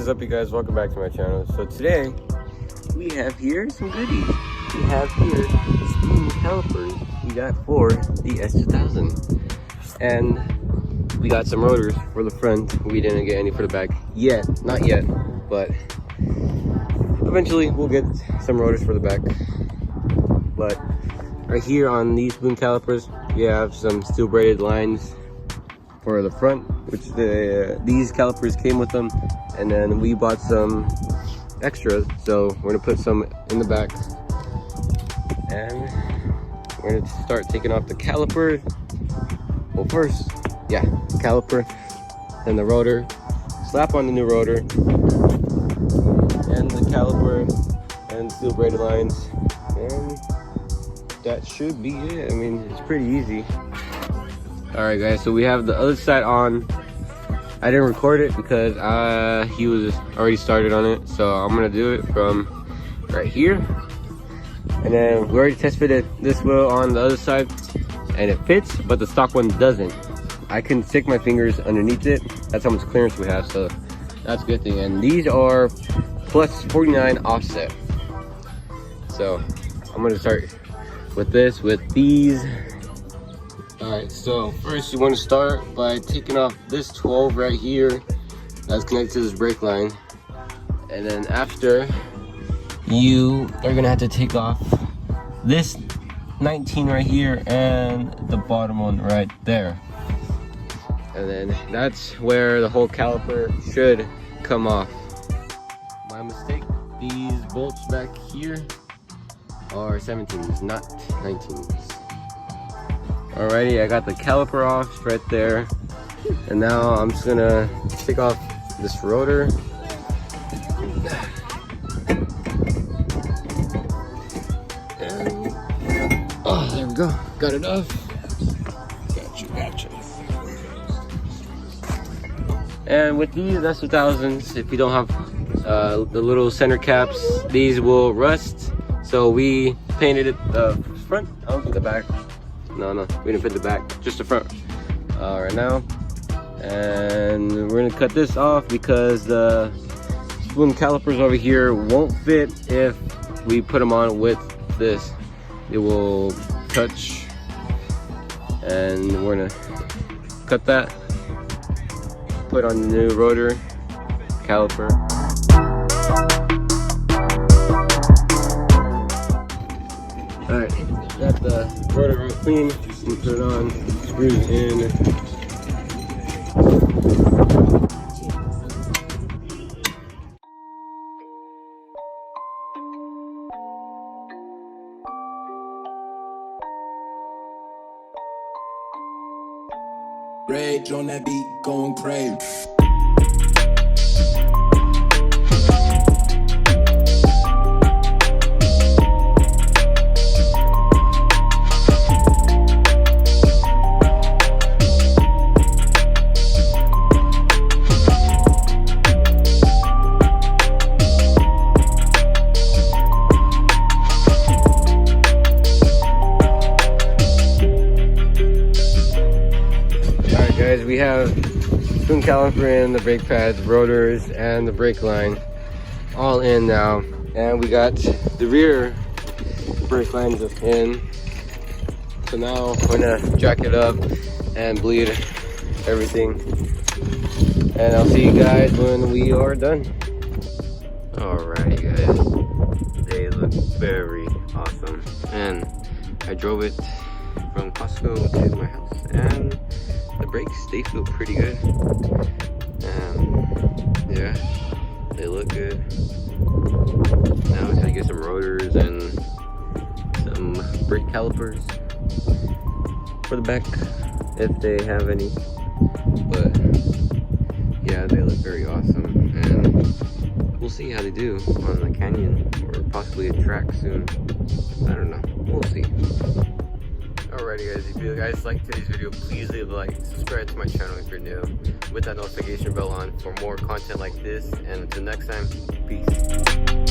is up, you guys? Welcome back to my channel. So today we have here some goodies. We have here spoon calipers we got for the S2000, and we got some rotors for the front. We didn't get any for the back yet, not yet, but eventually we'll get some rotors for the back. But right here on these spoon calipers, we have some steel braided lines for the front, which these calipers came with them, and then we bought some extras, so we're gonna put some in the back, and we're gonna start taking off the caliper. Well, first, yeah, caliper, then the rotor, slap on the new rotor, and the caliper, and steel braided lines, and that should be it. I mean, it's pretty easy. All right, guys, so we have the other side on. I didn't record it because he was already started on it, so I'm gonna do it from right here. And then we already test fitted this wheel on the other side, and it fits, but the stock one doesn't. I can stick my fingers underneath it. That's how much clearance we have, so that's a good thing. And these are plus 49 offset. So I'm gonna start with these. All right, so first you want to start by taking off this 12 right here that's connected to this brake line, and then after, you are gonna have to take off this 19 right here and the bottom one right there, and then that's where the whole caliper should come off. My mistake, these bolts back here are 17s, not 19s. Alrighty, I got the caliper off right there, and now I'm just gonna take off this rotor. And, oh, there we go, got it off. Gotcha. And with these S2000s, if you don't have the little center caps, these will rust. So we painted it the front, I don't think the back. No, we didn't fit the back, just the front right now. And we're gonna cut this off because the spoon calipers over here won't fit if we put them on with this. It will touch, and we're gonna cut that, put on the new rotor caliper. All right, got the rotor clean, and put it on, screws in. Rage on that beat, going crazy. We have spoon caliper in, the brake pads, rotors, and the brake line all in now, and we got the rear brake lines in. So now we're gonna jack it up and bleed everything, and I'll see you guys when we are done. Alrighty, guys, they look very awesome, and I drove it from Costco to my house, and the brakes, they feel pretty good. Yeah, they look good. Now it's gonna get some rotors and some brake calipers for the back, if they have any. But yeah, they look very awesome, and we'll see how they do on the canyon, or possibly a track soon. I don't know, we'll see. Alrighty, guys, if you guys liked today's video, please leave a like, subscribe to my channel if you're new, with that notification bell on for more content like this, and until next time, peace.